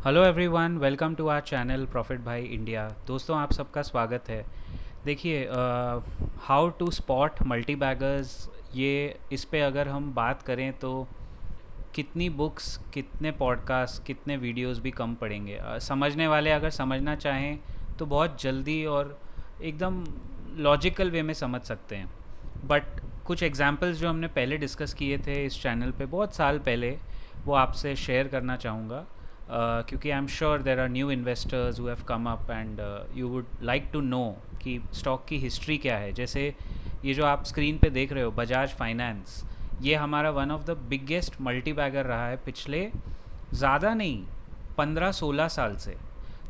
Hello everyone, welcome to our channel profit भाई India. दोस्तों, आप सबका स्वागत है। देखिए, how to spot multi baggers, ये इस पे अगर हम बात करें तो कितनी बुक्स, कितने पॉडकास्ट, कितने वीडियोस भी कम पड़ेंगे। समझने वाले अगर समझना चाहें तो बहुत जल्दी और एकदम लॉजिकल वे में समझ सकते हैं। बट कुछ एग्जांपल्स जो हमने पहले डिस्कस किए थे इस चैनल पे बहुत साल पहले, वो आपसे शेयर करना चाहूँगा। क्योंकि I am sure there are new investors who have come up and you would like to know कि स्टॉक की हिस्ट्री क्या है। जैसे ये जो आप स्क्रीन पे देख रहे हो, बजाज फाइनेंस, ये हमारा one of the biggest multi bagger रहा है पिछले ज़्यादा नहीं 15-16 साल से।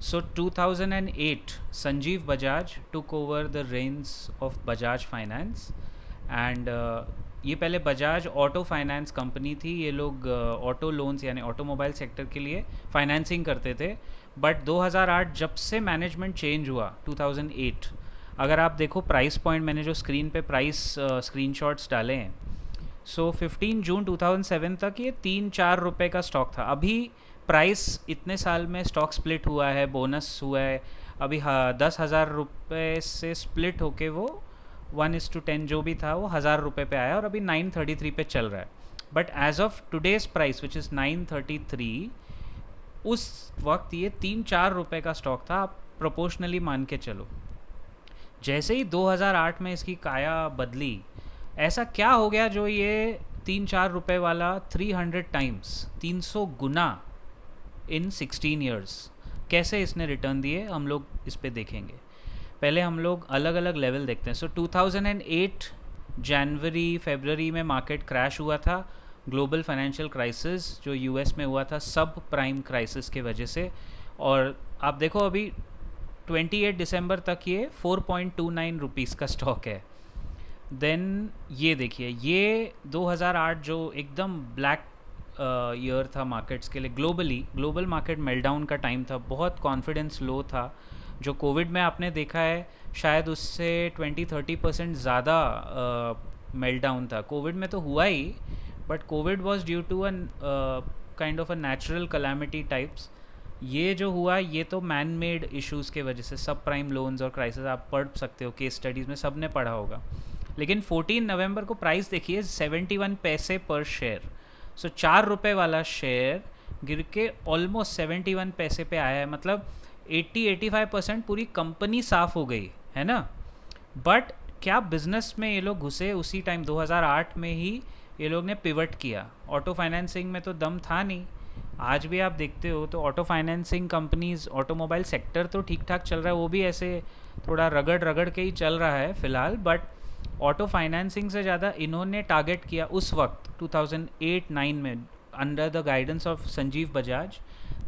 So 2008 Sanjeev Bajaj took over the reins of Bajaj finance and ये पहले बजाज ऑटो फाइनेंस कंपनी थी। ये लोग ऑटो लोन्स यानी ऑटोमोबाइल सेक्टर के लिए फाइनेंसिंग करते थे। बट 2008 जब से मैनेजमेंट चेंज हुआ 2008, अगर आप देखो प्राइस पॉइंट, मैंने जो स्क्रीन पे प्राइस स्क्रीनशॉट्स डाले हैं, सो 15 जून 2007 तक ये 3-4 रुपए का स्टॉक था। अभी प्राइस इतने साल में स्टॉक स्प्लिट हुआ है, बोनस हुआ है। अभी 10,000 रुपये से स्प्लिट होके वो 1:10 जो भी था वो 1,000 रुपये पे आया और अभी 933 पे चल रहा है। But as of today's price which is 933, उस वक्त ये 3-4 रुपये का स्टॉक था। आप प्रोपोर्शनली मान के चलो। जैसे ही 2008 में इसकी काया बदली, ऐसा क्या हो गया जो ये 3-4 रुपये वाला 300 टाइम्स, 300 गुना इन 16 ईयर्स, कैसे इसने रिटर्न दिए, हम लोग इस पे देखेंगे। पहले हम लोग अलग अलग लेवल देखते हैं। सो 2008 जनवरी फरवरी में मार्केट क्रैश हुआ था। ग्लोबल फाइनेंशियल क्राइसिस जो यूएस में हुआ था, सब प्राइम क्राइसिस के वजह से। और आप देखो अभी 28 दिसंबर तक ये 4.29 रुपीज़ का स्टॉक है। देन ये देखिए, ये 2008 जो एकदम ब्लैक ईयर था मार्केट्स के लिए ग्लोबली, ग्लोबल मार्केट मेल्टडाउन का टाइम था, बहुत कॉन्फिडेंस लो था। जो कोविड में आपने देखा है, शायद उससे 20-30% ज़्यादा मेल्टडाउन था। कोविड में तो हुआ ही, but covid was due to uh kind of a natural calamity types. ये जो हुआ ये तो मैन मेड इश्यूज़ के वजह से, सब प्राइम लोन्स और क्राइसिस आप पढ़ सकते हो, केस स्टडीज़ में सब ने पढ़ा होगा। लेकिन 14 नवंबर को प्राइस देखिए 71 पैसे पर शेयर। सो 4 रुपये वाला शेयर गिर के ऑलमोस्ट 71 पैसे पे आया है। मतलब 80-85% पूरी कंपनी साफ़ हो गई है ना। बट क्या बिजनेस में ये लोग घुसे उसी टाइम 2008 में ही ये लोग ने पिवट किया। ऑटो फाइनेंसिंग में तो दम था नहीं। आज भी आप देखते हो तो auto financing companies, automobile sector तो ठीक ठाक चल रहा है, वो भी ऐसे थोड़ा रगड़ रगड़ के ही चल रहा है फ़िलहाल। बट ऑटो फाइनेंसिंग से ज़्यादा इन्होंने टारगेट किया उस वक्त 2008-9 में, under the guidance of Sanjeev Bajaj.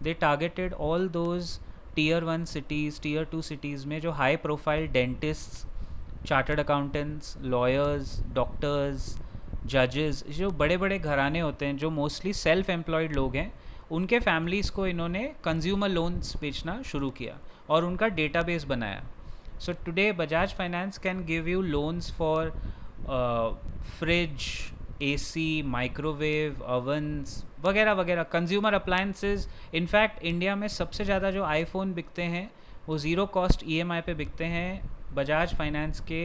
They targeted all those tier 1 cities, tier 2 cities में जो high profile dentists, chartered accountants, lawyers, doctors, जजेस, जो बड़े बड़े घराने होते हैं, जो मोस्टली सेल्फ एम्प्लॉयड लोग हैं, उनके फैमिलीज़ को इन्होंने कंज्यूमर लोन्स बेचना शुरू किया और उनका डेटाबेस बनाया। So today Bajaj finance can give you loans for fridge, AC, microwave, ओवन्स वगैरह वगैरह, कंज्यूमर अप्लायंसेस। इनफैक्ट इंडिया में सबसे ज़्यादा जो आईफोन बिकते हैं वो ज़ीरो कॉस्ट ईएमआई पे बिकते हैं बजाज फाइनेंस के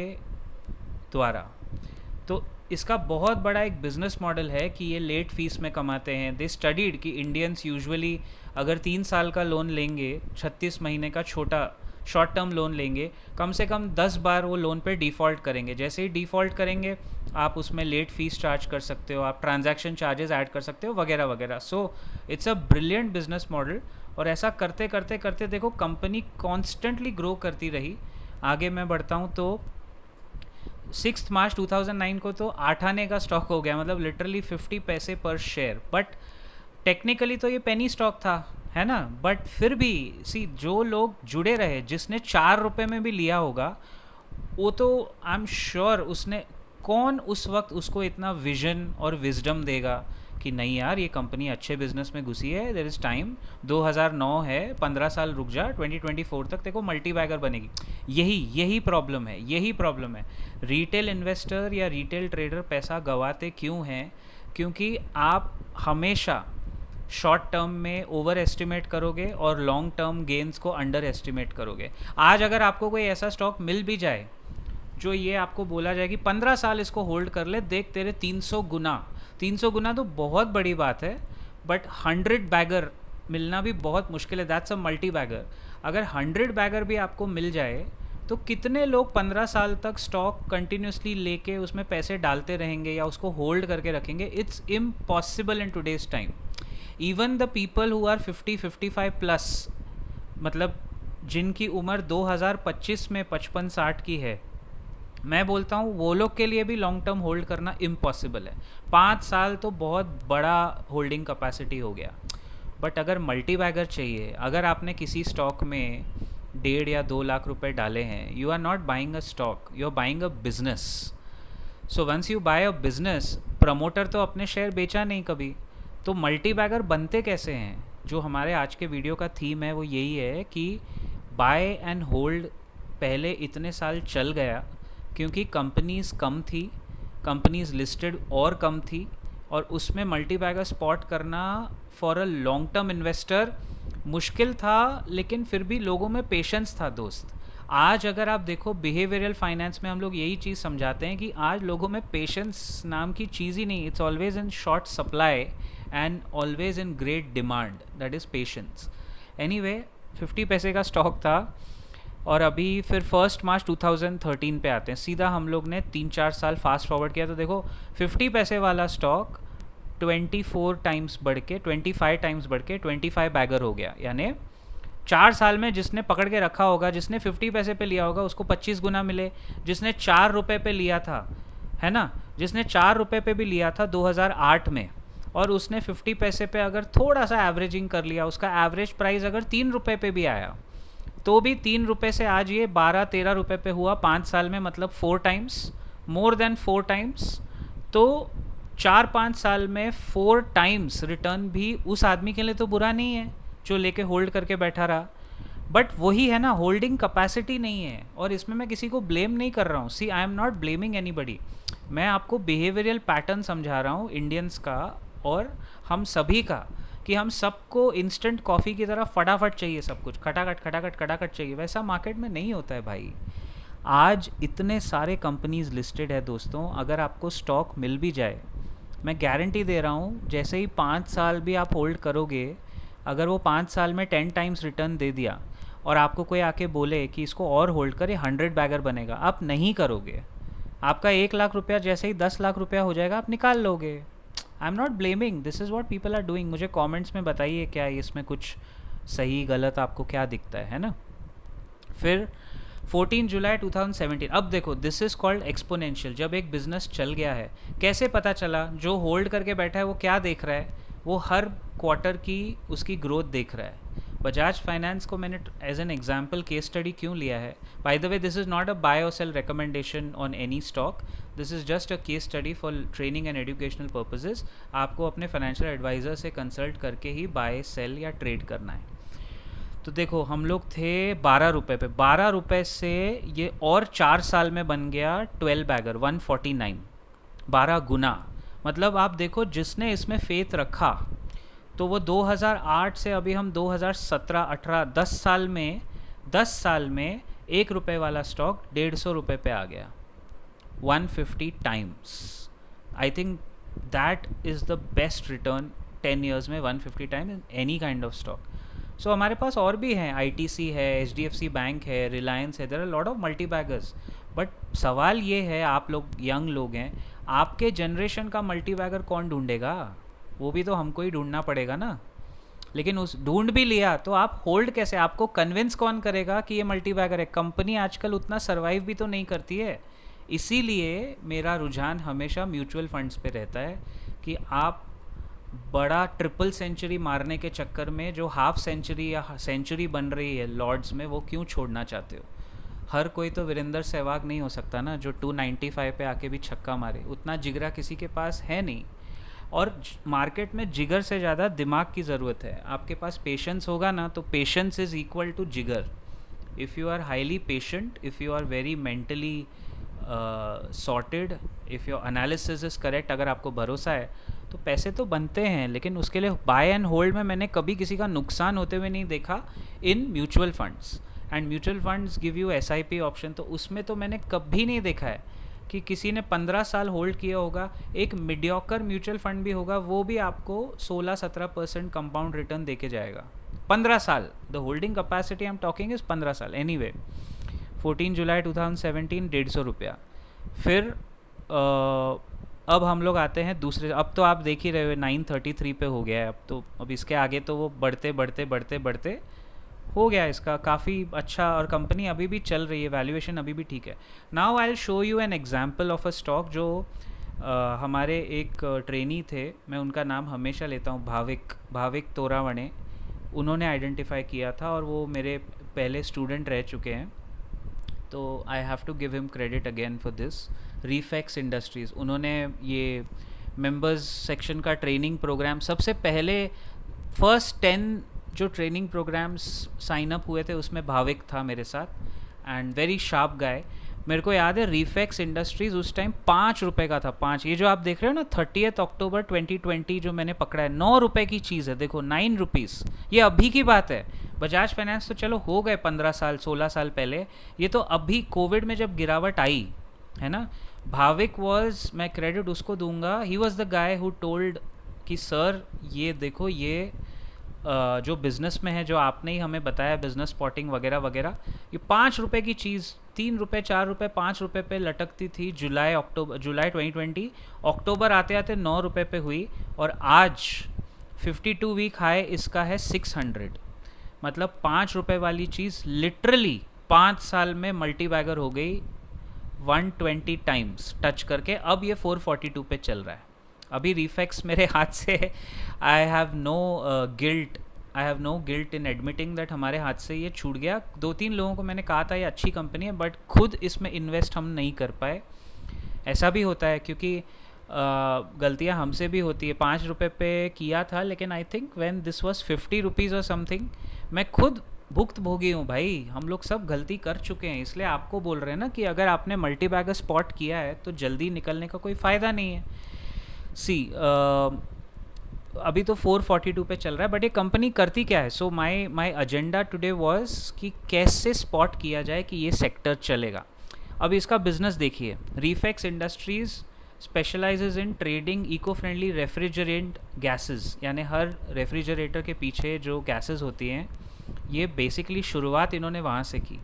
द्वारा। तो इसका बहुत बड़ा एक बिज़नेस मॉडल है कि ये लेट फीस में कमाते हैं। दे स्टडीड कि इंडियंस यूजुअली अगर 3 साल का लोन लेंगे, 36 महीने का छोटा शॉर्ट टर्म लोन लेंगे, कम से कम 10 बार वो लोन पे डिफ़ॉल्ट करेंगे। जैसे ही डिफ़ॉल्ट करेंगे आप उसमें लेट फीस चार्ज कर सकते हो, आप ट्रांजैक्शन चार्जेस ऐड कर सकते हो वगैरह वगैरह। So it's a brilliant business model. और ऐसा करते करते करते देखो कंपनी कॉन्स्टेंटली ग्रो करती रही। आगे मैं बढ़ता हूँ तो 6 मार्च 2009 को तो 8 आने का स्टॉक हो गया, मतलब लिटरली 50 पैसे पर शेयर। बट टेक्निकली तो ये पेनी स्टॉक था, है ना। बट फिर भी सी, जो लोग जुड़े रहे, जिसने 4 रुपये में भी लिया होगा, वो तो आई एम श्योर उसने, कौन उस वक्त उसको इतना विजन और विजडम देगा कि नहीं यार ये कंपनी अच्छे बिजनेस में घुसी है, देयर इज़ टाइम, 2009 है, 15 साल रुक जा, 2024 तक देखो मल्टी बैगर बनेगी। यही प्रॉब्लम है, यही प्रॉब्लम है। रिटेल इन्वेस्टर या रिटेल ट्रेडर पैसा गंवाते क्यों हैं? क्योंकि आप हमेशा शॉर्ट टर्म में ओवर एस्टिमेट करोगे और लॉन्ग टर्म गेन्स को अंडर एस्टिमेट करोगे। आज अगर आपको कोई ऐसा स्टॉक मिल भी जाए जो ये आपको बोला जाए कि 15 साल इसको होल्ड कर ले, देख तेरे 300 गुना, 300 गुना तो बहुत बड़ी बात है, बट 100 बैगर मिलना भी बहुत मुश्किल है, दैट्स अ मल्टी बैगर। अगर 100 बैगर भी आपको मिल जाए तो कितने लोग 15 साल तक स्टॉक कंटिन्यूसली लेके उसमें पैसे डालते रहेंगे या उसको होल्ड करके रखेंगे? It's impossible in today's time. Even the people who are 50-55 plus, मतलब जिनकी उम्र 2025 में 55-60 की है, मैं बोलता हूँ वो लोग के लिए भी लॉन्ग टर्म होल्ड करना इम्पॉसिबल है। 5 साल तो बहुत बड़ा होल्डिंग कैपेसिटी हो गया। बट अगर मल्टी बैगर चाहिए, अगर आपने किसी स्टॉक में 1.5 या 2 लाख रुपए डाले हैं, you are not buying a stock, you are buying a business. So once you buy a business, promoter तो अपने शेयर बेचा नहीं कभी, तो मल्टी बैगर बनते कैसे हैं? जो हमारे आज के वीडियो का थीम है वो यही है कि बाय एंड होल्ड पहले इतने साल चल गया क्योंकि कंपनीज कम थी, कंपनीज लिस्टेड और कम थी, और उसमें मल्टी बैगर स्पॉट करना for a long term investor मुश्किल था, लेकिन फिर भी लोगों में पेशेंस था दोस्त। आज अगर आप देखो बिहेवियरल फाइनेंस में हम लोग यही चीज़ समझाते हैं कि आज लोगों में पेशेंस नाम की चीज़ ही नहीं, it's always in short supply and always in great demand, that is patience. Anyway 50 पैसे का स्टॉक था, और अभी फिर 1 मार्च 2013 पे आते हैं, सीधा हम लोग ने 3-4 साल फास्ट फॉरवर्ड किया तो देखो 50 पैसे वाला स्टॉक 24 टाइम्स बढ़ के 25 टाइम्स बढ़ के 25 बैगर हो गया। यानी 4 साल में जिसने पकड़ के रखा होगा, जिसने 50 पैसे पे लिया होगा, उसको 25 गुना मिले। जिसने 4 रुपये पे लिया था, है ना, जिसने 4 रुपये पे भी लिया था 2008 में, और उसने 50 पैसे पे अगर थोड़ा सा एवरेजिंग कर लिया, उसका एवरेज प्राइस अगर 3 रुपये पे भी आया, तो भी 3 रुपये से आज ये 12-13 रुपये पे हुआ 5 साल में, मतलब 4 टाइम्स, मोर देन 4 टाइम्स। तो 4-5 साल में 4 टाइम्स रिटर्न भी उस आदमी के लिए तो बुरा नहीं है जो लेके होल्ड करके बैठा रहा। बट वही है ना, होल्डिंग कैपेसिटी नहीं है। और इसमें मैं किसी को ब्लेम नहीं कर रहा हूँ, see I am not blaming anybody, मैं आपको बिहेवियरल पैटर्न समझा रहा हूँ इंडियंस का और हम सभी का, कि हम सबको इंस्टेंट कॉफ़ी की तरह फटाफट चाहिए, सब कुछ खटाखट खटाखट खटाखट चाहिए। वैसा मार्केट में नहीं होता है भाई। आज इतने सारे कंपनीज लिस्टेड है दोस्तों, अगर आपको स्टॉक मिल भी जाए, मैं गारंटी दे रहा हूँ जैसे ही 5 साल भी आप होल्ड करोगे, अगर वो 5 साल में 10 टाइम्स रिटर्न दे दिया और आपको कोई आके बोले कि इसको और होल्ड करे 100 बैगर बनेगा, आप नहीं करोगे। आपका 1 लाख रुपया जैसे ही 10 लाख रुपया हो जाएगा, आप निकाल लोगे। I am not blaming, this is what people are doing. मुझे कमेंट्स में बताइए क्या इसमें कुछ सही गलत आपको क्या दिखता है ना। फिर 14 जुलाई 2017, अब देखो दिस इज़ कॉल्ड एक्सपोनेंशियल। जब एक बिज़नेस चल गया है, कैसे पता चला? जो होल्ड करके बैठा है वो क्या देख रहा है? वो हर क्वार्टर की उसकी ग्रोथ देख रहा है। बजाज फाइनेंस को मैंने as an example case study क्यों लिया है? By the way, this is not a buy और sell recommendation on any stock, this is just a case study for training and educational purposes. आपको अपने फाइनेंशियल एडवाइज़र से consult करके ही buy sell या ट्रेड करना है। तो देखो हम लोग थे 12 रुपये पे, 12 रुपये से ये और 4 साल में बन गया 12 बैगर 149, 12 गुना। मतलब आप देखो जिसने इसमें फेथ रखा, तो वो 2008 से अभी हम 2017-18 10 साल में 1 रुपये वाला स्टॉक 150 रुपये पे आ गया, 150 times. I think that is the best return 10 years में, 150 times in any kind of stock. So हमारे पास और भी हैं, ITC है, HDFC बैंक है, रिलायंस है, there are lot of multi baggers. But सवाल ये है, आप लोग यंग लोग हैं, आपके जनरेशन का मल्टी बैगर कौन ढूंढेगा? वो भी तो हमको ही ढूंढना पड़ेगा ना। लेकिन उस ढूंढ भी लिया तो आप होल्ड कैसे? आपको कन्विंस कौन करेगा कि ये मल्टी बैगर है? कंपनी आजकल उतना सर्वाइव भी तो नहीं करती है। इसीलिए मेरा रुझान हमेशा म्यूचुअल फंड्स पे रहता है कि आप बड़ा ट्रिपल सेंचुरी मारने के चक्कर में जो हाफ सेंचुरी या सेंचुरी बन रही है लॉर्ड्स में, वो क्यों छोड़ना चाहते हो? हर कोई तो वीरेंद्र सहवाग नहीं हो सकता ना, जो 295 पे आके भी छक्का मारे। उतना जिगरा किसी के पास है नहीं। और मार्केट में जिगर से ज़्यादा दिमाग की ज़रूरत है। आपके पास पेशेंस होगा ना, तो पेशेंस इज़ इक्वल टू जिगर। If you are highly patient, if you are very mentally sorted, if your analysis is correct, अगर आपको भरोसा है, तो तो पैसे तो बनते हैं, लेकिन उसके लिए बाय एंड होल्ड में मैंने कभी किसी का नुकसान होते हुए नहीं देखा in mutual funds. And mutual funds give you SIP option, तो उसमें तो मैंने कभी नहीं देखा है कि किसी ने 15 साल होल्ड किया होगा। एक मीडियोकर म्यूचुअल फंड भी होगा, वो भी आपको 16-17% कंपाउंड रिटर्न दे के जाएगा 15 साल। The holding capacity I am talking is 15 साल। एनीवे 14 जुलाई 2017 150 रुपया। फिर अब हम लोग आते हैं दूसरे। अब तो आप देख ही रहे हो 933 पे हो गया है। अब इसके आगे तो वो बढ़ते बढ़ते बढ़ते बढ़ते हो गया इसका काफ़ी अच्छा, और कंपनी अभी भी चल रही है, वैल्यूएशन अभी भी ठीक है। Now I will show you an example of a stock जो हमारे एक ट्रेनी थे, मैं उनका नाम हमेशा लेता हूँ, भाविक तोरावणे। उन्होंने आइडेंटिफाई किया था और वो मेरे पहले स्टूडेंट रह चुके हैं, तो I have to give him credit again for this. Refex industries, उन्होंने ये मेंबर्स सेक्शन का ट्रेनिंग प्रोग्राम सबसे पहले फर्स्ट 10 जो ट्रेनिंग प्रोग्राम्स साइन अप हुए थे उसमें भाविक था मेरे साथ, एंड वेरी शार्प गाय। मेरे को याद है रीफेक्स इंडस्ट्रीज़ उस टाइम 5 रुपये का था, 5। ये जो आप देख रहे हो ना 30 अक्टूबर 2020 जो मैंने पकड़ा है, 9 रुपये की चीज़ है, देखो 9 रुपीज़। ये अभी की बात है। बजाज फाइनेंस तो चलो हो गए 15 साल 16 साल पहले, ये तो अभी कोविड में जब गिरावट आई है ना। भाविक वॉज, मैं क्रेडिट उसको दूंगा, he was the guy who told कि सर ये देखो, ये जो बिज़नेस में है, जो आपने ही हमें बताया बिज़नेस स्पॉटिंग वगैरह वगैरह, ये 5 रुपये की चीज़ 3 रुपये 4 रुपये 5 रुपये पे लटकती थी जुलाई 2020। अक्टूबर आते आते 9 रुपये पे हुई, और आज 52 वीक हाई इसका है 600। मतलब 5 रुपये वाली चीज़ लिटरली 5 साल में मल्टी बैगर हो गई 120 टाइम्स टच करके। अब ये 442 पे चल रहा है। अभी रीफेक्स मेरे हाथ से, I have no guilt in admitting that हमारे हाथ से ये छूट गया। 2-3 लोगों को मैंने कहा था ये अच्छी कंपनी है, बट खुद इसमें इन्वेस्ट हम नहीं कर पाए। ऐसा भी होता है क्योंकि गलतियाँ हमसे भी होती है। 5 रुपये पे किया था, लेकिन I think when this was 50 rupees और समथिंग, मैं खुद भुक्त भोगी हूँ भाई। हम लोग सब गलती कर चुके हैं, इसलिए आपको बोल रहे हैं ना कि अगर आपने मल्टी बैगर स्पॉट किया है तो जल्दी निकलने का कोई फ़ायदा नहीं है। अभी तो 442 पे चल रहा है, बट ये कंपनी करती क्या है। सो माई एजेंडा टुडे वाज कि कैसे स्पॉट किया जाए कि ये सेक्टर चलेगा। अब इसका बिजनेस देखिए, Refex industries specialises in trading eco friendly refrigerant gases, यानी हर रेफ्रिजरेटर के पीछे जो गैसेस होती हैं, ये बेसिकली शुरुआत इन्होंने वहाँ से की।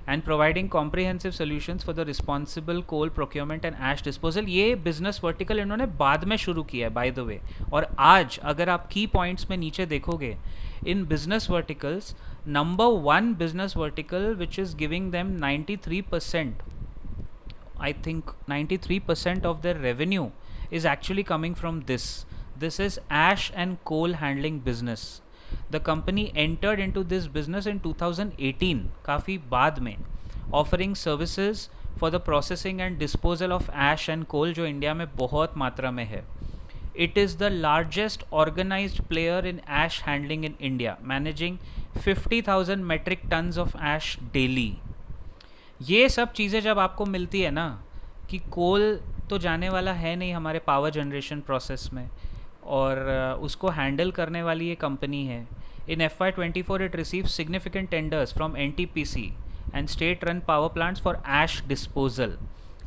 And providing comprehensive solutions for the responsible coal procurement and ash disposal, ये बिजनेस वर्टिकल इन्होंने बाद में शुरू किया है बाय द वे। और आज अगर आप की पॉइंट्स में नीचे देखोगे, in business verticals number 1 business vertical which is giving them 93%, I think 93% of their revenue is actually coming from this. This is ash and coal handling business. The company entered into this business in 2018, काफ़ी बाद में, offering services for the processing and disposal of ash and coal जो India में बहुत मात्रा में है. It is the largest organized player in ash handling in India, managing 50,000 metric tons of ash daily. ये सब चीज़ें जब आपको मिलती है ना, कि कोल तो जाने वाला है नहीं हमारे पावर जनरेशन प्रोसेस में, और उसको हैंडल करने वाली ये कंपनी है। In FY24 it receive significant tenders from NTPC and state run power plants for ash disposal.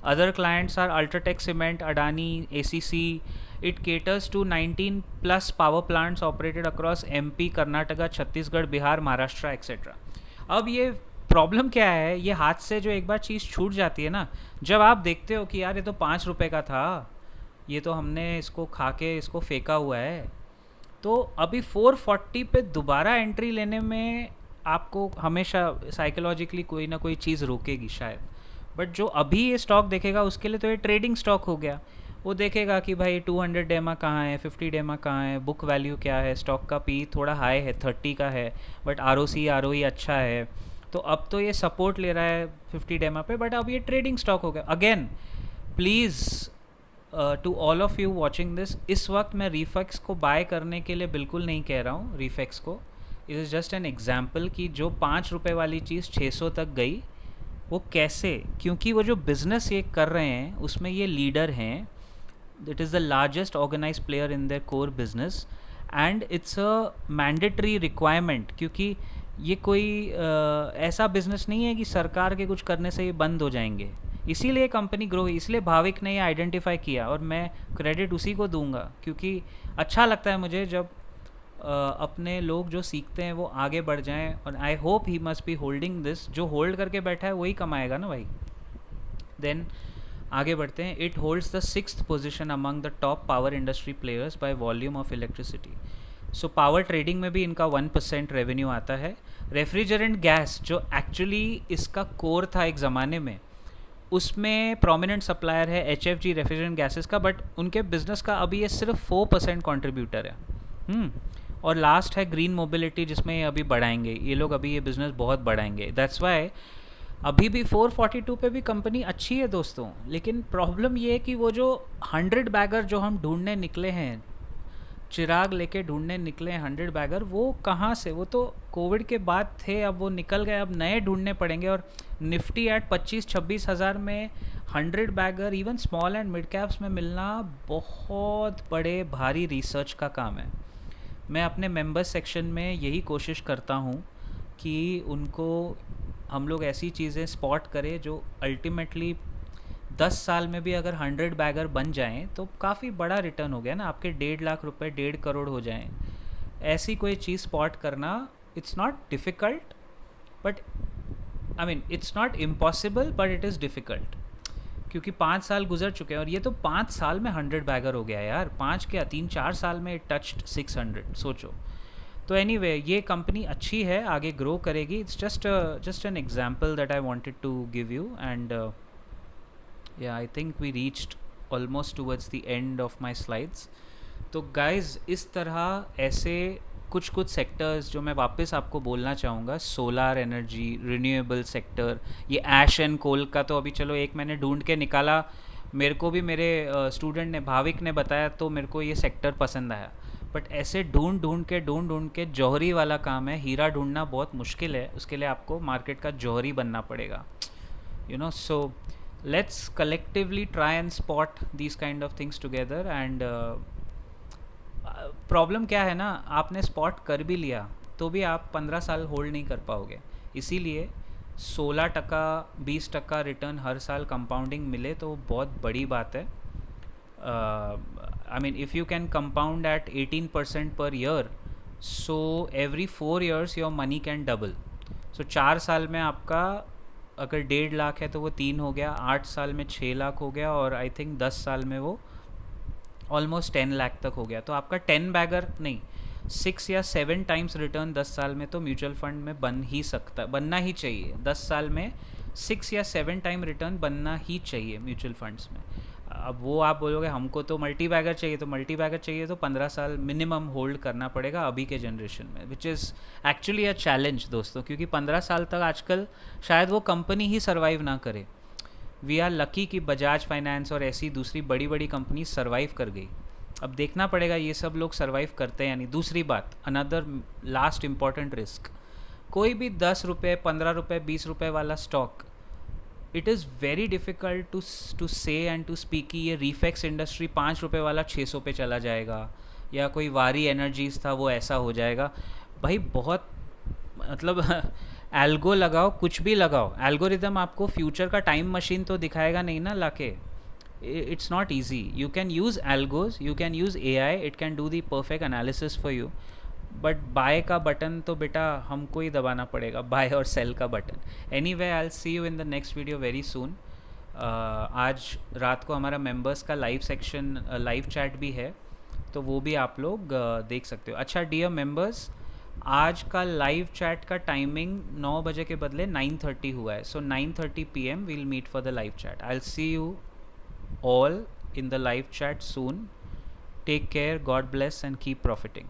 Other clients are UltraTech cement, Adani, ACC. It caters to 19 plus power plants operated across MP, Karnataka, Chhattisgarh, Bihar, Maharashtra etcetera. अब ये problem क्या है, ये हाथ से जो एक बार चीज़ छूट जाती है ना, जब आप देखते हो कि यार ये तो 5 रुपये का था, ये तो हमने इसको खा के इसको फेंका हुआ है, तो अभी 440 पे दोबारा एंट्री लेने में आपको हमेशा साइकोलॉजिकली कोई ना कोई चीज़ रोकेगी शायद. बट जो अभी ये स्टॉक देखेगा उसके लिए तो ये ट्रेडिंग स्टॉक हो गया. वो देखेगा कि भाई 200 डेमा कहाँ है, 50 डेमा कहाँ है, बुक वैल्यू क्या है, स्टॉक का पी थोड़ा हाई है 30 का है, बट ROE अच्छा है, तो अब तो ये सपोर्ट ले रहा है 50 डेमा पे, बट अब ये ट्रेडिंग स्टॉक हो गया. Again please to all of you watching this, इस वक्त मैं रीफेक्स को बाय करने के लिए बिल्कुल नहीं कह रहा हूँ. रीफेक्स को it is just an example कि जो 5 रुपये वाली चीज़ 600 तक गई, वो कैसे, क्योंकि वो जो बिज़नेस ये कर रहे हैं उसमें ये लीडर हैं. It is the largest organized player in their core business and it's a mandatory requirement, क्योंकि ये कोई ऐसा बिजनेस नहीं है कि सरकार के कुछ करने से ये बंद हो जाएंगे। इसीलिए कंपनी ग्रो हुई, इसलिए भाविक ने ये आइडेंटिफाई किया और मैं क्रेडिट उसी को दूंगा, क्योंकि अच्छा लगता है मुझे जब अपने लोग जो सीखते हैं वो आगे बढ़ जाएं। और I hope he must be holding this, जो होल्ड करके बैठा है वही कमाएगा ना भाई। देन आगे बढ़ते हैं। It holds the 6th position among the top power industry players by volume of electricity. So power trading में भी इनका 1% रेवेन्यू आता है। रेफ्रिजरेंट गैस जो एक्चुअली इसका कोर था एक ज़माने में, उसमें प्रोमिनेंट सप्लायर है HFG रेफ्रिजरेंट गैसेस का, बट उनके बिजनेस का अभी ये सिर्फ 4% कॉन्ट्रीब्यूटर है। और लास्ट है ग्रीन मोबिलिटी, जिसमें ये अभी बढ़ाएंगे, ये लोग अभी ये बिज़नेस बहुत बढ़ाएंगे। दैट्स वाई अभी भी 442 पे भी कंपनी अच्छी है दोस्तों। लेकिन प्रॉब्लम ये है कि वो जो 100 बैगर जो हम ढूंढने निकले हैं, चिराग लेके ढूंढने निकले हैं 100 बैगर, वो कहाँ से, वो तो कोविड के बाद थे, अब वो निकल गए, अब नए ढूंढने पड़ेंगे। और निफ्टी एट 25-26 हज़ार में 100 bagger even small and mid caps में मिलना बहुत बड़े भारी रिसर्च का काम है। मैं अपने मेंबर्स सेक्शन में यही कोशिश करता हूँ कि उनको हम लोग ऐसी चीज़ें स्पॉट करें जो अल्टीमेटली 10 साल में भी अगर 100 बैगर बन जाएं तो काफ़ी बड़ा रिटर्न हो गया ना, आपके 1.5 लाख रुपए 1.5 करोड़ हो जाएं। ऐसी कोई चीज़ स्पॉट करना, it's not difficult, but I mean it's not impossible, but it is difficult, क्योंकि 5 साल गुजर चुके हैं। और ये तो 5 साल में 100 बैगर हो गया यार, 5 क्या 3-4 साल में टच्ड 600, सोचो। तो एनीवे ये कंपनी अच्छी है, आगे ग्रो करेगी। It's just an example that I wanted to give you. And या I think we reached almost towards the end of my slides. तो गाइज इस तरह ऐसे कुछ कुछ सेक्टर्स जो मैं वापस आपको बोलना चाहूँगा, सोलार एनर्जी, रिन्यूएबल सेक्टर, ये ऐश एंड कोल का तो अभी चलो एक मैंने ढूंढ के निकाला, मेरे को भी मेरे स्टूडेंट ने, भाविक ने बताया, तो मेरे को ये सेक्टर पसंद आया। बट ऐसे ढूंढ के जौहरी वाला काम है, हीरा ढूंढना बहुत मुश्किल है, उसके लिए आपको मार्केट का जौहरी बनना पड़ेगा, you know. So let's collectively try and spot these kind of things together. And problem क्या है ना, आपने स्पॉट कर भी लिया तो भी आप 15 साल होल्ड नहीं कर पाओगे। इसीलिए 16%, 20% रिटर्न हर साल कंपाउंडिंग मिले तो बहुत बड़ी बात है। I mean, if you can compound at 18% per year, so every 4 years your money can double. So 4 साल में आपका अगर 1.5 लाख है तो वो 3 हो गया, 8 साल में 6 लाख हो गया, और आई थिंक 10 साल में वो ऑलमोस्ट 10 लाख तक हो गया। तो आपका 10 बैगर नहीं, 6 या 7 टाइम्स रिटर्न 10 साल में तो म्यूचुअल फंड में बन ही सकता, बनना ही चाहिए। 10 साल में 6 या 7 टाइम रिटर्न बनना ही चाहिए म्यूचुअल फंड्स में। अब वो आप बोलोगे हमको तो मल्टी बैगर चाहिए, तो मल्टी बैगर चाहिए तो 15 साल मिनिमम होल्ड करना पड़ेगा अभी के जनरेशन में, which is actually a challenge दोस्तों, क्योंकि 15 साल तक आजकल शायद वो कंपनी ही सर्वाइव ना करे। वी आर लकी कि बजाज फाइनेंस और ऐसी दूसरी बड़ी बड़ी कंपनी सर्वाइव कर गई। अब देखना पड़ेगा ये सब लोग सर्वाइव करते हैं या नहीं। दूसरी बात, अनदर लास्ट इम्पॉर्टेंट रिस्क, कोई भी 10 रुपये, 15 रुपये, 20 रुपये वाला stock, it is very difficult to say and to speak कि ये रिफेक्स इंडस्ट्री 5 रुपये वाला 600 पे चला जाएगा, या कोई वारी एनर्जीज था वो ऐसा हो जाएगा। भाई बहुत मतलब एल्गो लगाओ, कुछ भी लगाओ, एल्गोरिदम आपको फ्यूचर का टाइम मशीन तो दिखाएगा नहीं ना लाके। It's not easy. You can use algos, you can use AI, it can do the perfect analysis for you, but by का बटन तो बेटा हमको ही दबाना पड़ेगा, बाय और सेल का button. Anyway I will see you in the next video very soon. आज रात को हमारा मेंबर्स का लाइव सेक्शन, लाइव चैट भी है, तो वो भी आप लोग देख सकते हो। अच्छा डियर मेंबर्स, आज का लाइव चैट का टाइमिंग 9 बजे के बदले 9:30 हुआ है। So 9:30 PM we'll meet for the live chat. I will see you all in the live chat soon. Take care, God bless, and keep profiting.